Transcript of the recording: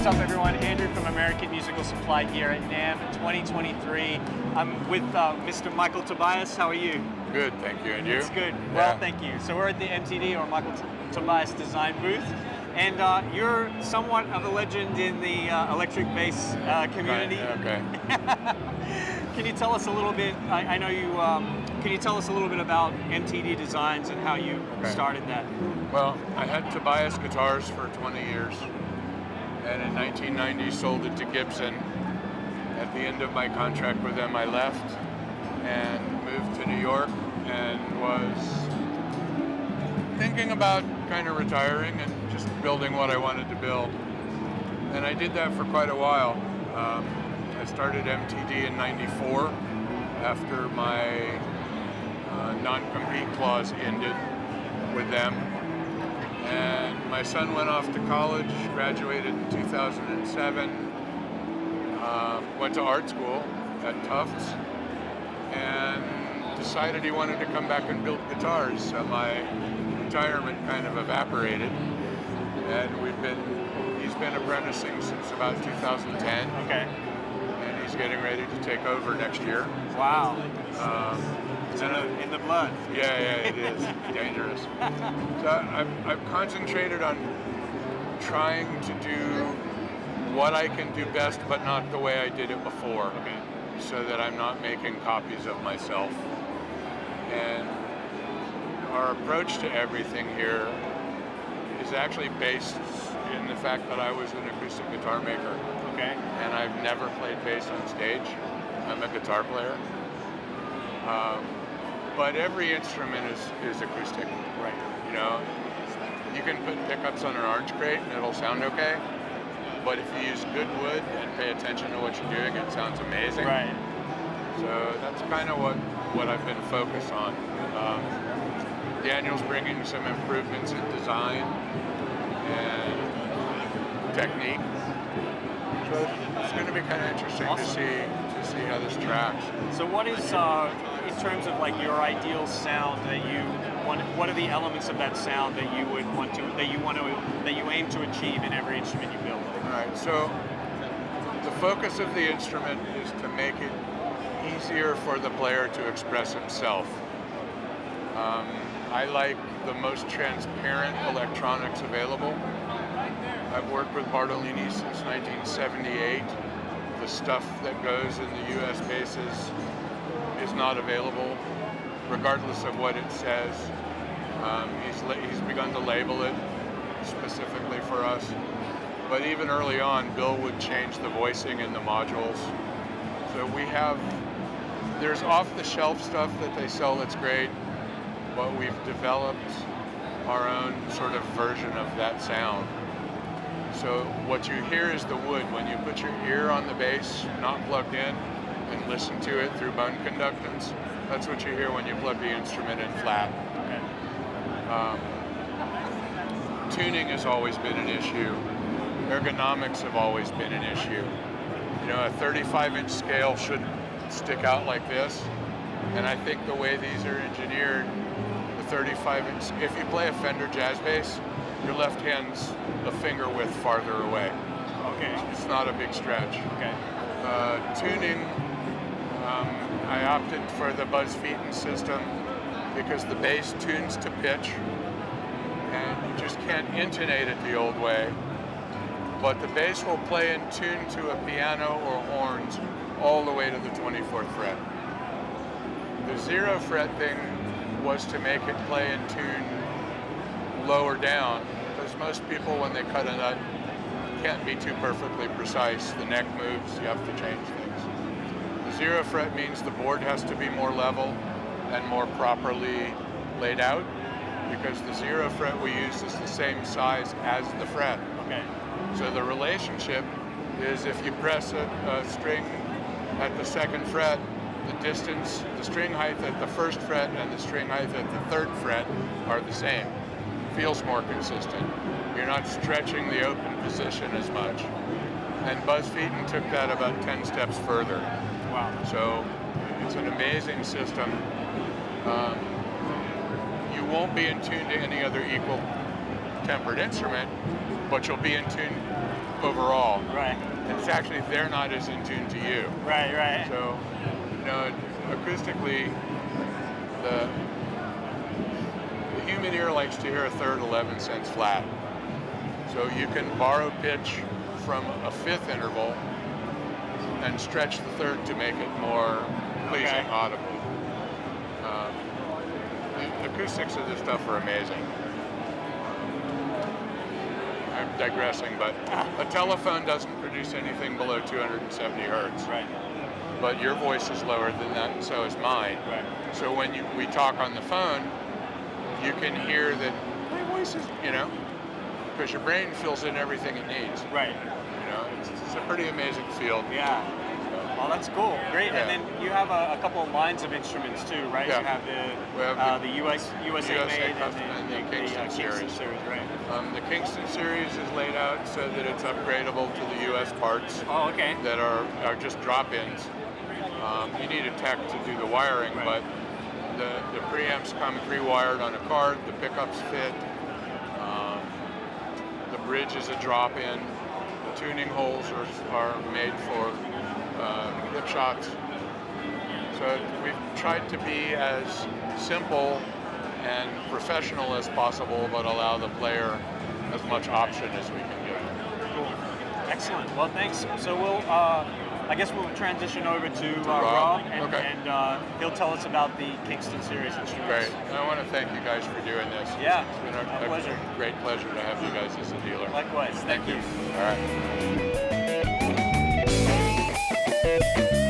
What's up, everyone? Andrew from American Musical Supply here at NAMM 2023. I'm with Mr. Michael Tobias. How are you? Good, thank you. And you? It's good. Yeah. Well, thank you. So we're at the MTD, or Michael Tobias Design booth, and you're somewhat of a legend in the electric bass community. Okay. Can you tell us a little bit? I know you. Can you tell us a little bit about MTD Designs and how you started that? Well, I had Tobias guitars for 20 years, and in 1990 sold it to Gibson. At the end of my contract with them, I left and moved to New York and was thinking about kind of retiring and just building what I wanted to build. And I did that for quite a while. I started MTD in '94 after my non-compete clause ended with them. And my son went off to college, graduated in 2007, went to art school at Tufts, and decided he wanted to come back and build guitars. So my retirement kind of evaporated, and he's been apprenticing since about 2010. Okay. And he's getting ready to take over next year. Wow. It's in the blood. Yeah, it is dangerous. So I've concentrated on trying to do what I can do best, but not the way I did it before. Okay. So that I'm not making copies of myself. And our approach to everything here is actually based in the fact that I was an acoustic guitar maker. Okay. And I've never played bass on stage. I'm a guitar player. But every instrument is acoustic. Right. You know, you can put pickups on an orange crate and it'll sound okay. But if you use good wood and pay attention to what you're doing, it sounds amazing. Right. So that's kind of what I've been focused on. Daniel's bringing some improvements in design and technique. So it's going to be kind of interesting to see how this tracks. So what is, in terms of like your ideal sound that you want, what are the elements of that sound that you would want to, that you aim to achieve in every instrument you build? All right, so the focus of the instrument is to make it easier for the player to express himself. I like the most transparent electronics available. I've worked with Bartolini since 1978. The stuff that goes in the US bases is not available, regardless of what it says. He's begun to label it specifically for us. But even early on, Bill would change the voicing in the modules. So there's off-the-shelf stuff that they sell that's great, but we've developed our own sort of version of that sound. So what you hear is the wood. When you put your ear on the bass, not plugged in, and listen to it through bone conductance, that's what you hear when you plug the instrument in flat. Okay. Tuning has always been an issue. Ergonomics have always been an issue. You know, a 35-inch scale shouldn't stick out like this, and I think the way these are engineered, the 35-inch, if you play a Fender jazz bass, your left hand's a finger width farther away. Okay. It's not a big stretch. Okay. Tuning, I opted for the Buzz Featon system because the bass tunes to pitch, and you just can't intonate it the old way. But the bass will play in tune to a piano or horns all the way to the 24th fret. The 0 fret thing was to make it play in tune lower down, because most people, when they cut a nut, can't be too perfectly precise. The neck moves, you have to change things. The 0 fret means the board has to be more level and more properly laid out, because the 0 fret we use is the same size as the fret. Okay. So the relationship is if you press a string at the 2nd fret, the distance, the string height at the 1st fret and the string height at the 3rd fret are the same. Feels more consistent. You're not stretching the open position as much. And Buzz Featon took that about 10 steps further. Wow. So it's an amazing system. You won't be in tune to any other equal tempered instrument, but you'll be in tune overall. Right. And it's actually, they're not as in tune to you. Right, right. So, acoustically, the human ear likes to hear a third 11 cents flat. So you can borrow pitch from a fifth interval and stretch the third to make it more pleasing audibly. The acoustics of this stuff are amazing. I'm digressing, but a telephone doesn't produce anything below 270 hertz. Right. But your voice is lower than that, and so is mine. Right. So when we talk on the phone, you can hear that my voice is, because your brain fills in everything it needs. Right. It's a pretty amazing field. Yeah. Well, that's cool. Great. Yeah. And then you have a couple of lines of instruments too, right? Yeah. You have the USA made and the Kingston series. Right? The Kingston series is laid out so that it's upgradable to the US parts Oh, okay. that are just drop-ins. You need a tech to do the wiring, Right. but the preamps come pre-wired on a card, the pickups fit, the bridge is a drop-in, the tuning holes are made for lip shots. So we've tried to be as simple and professional as possible, but allow the player as much option as we can give them. Cool. Excellent. Well, thanks. So I guess we'll transition over to Rob. Rob, Okay. and he'll tell us about the Kingston series instruments. Great. And I want to thank you guys for doing this. Yeah, It's been a pleasure. great pleasure to have you guys as a dealer. Likewise. Thank you. All right.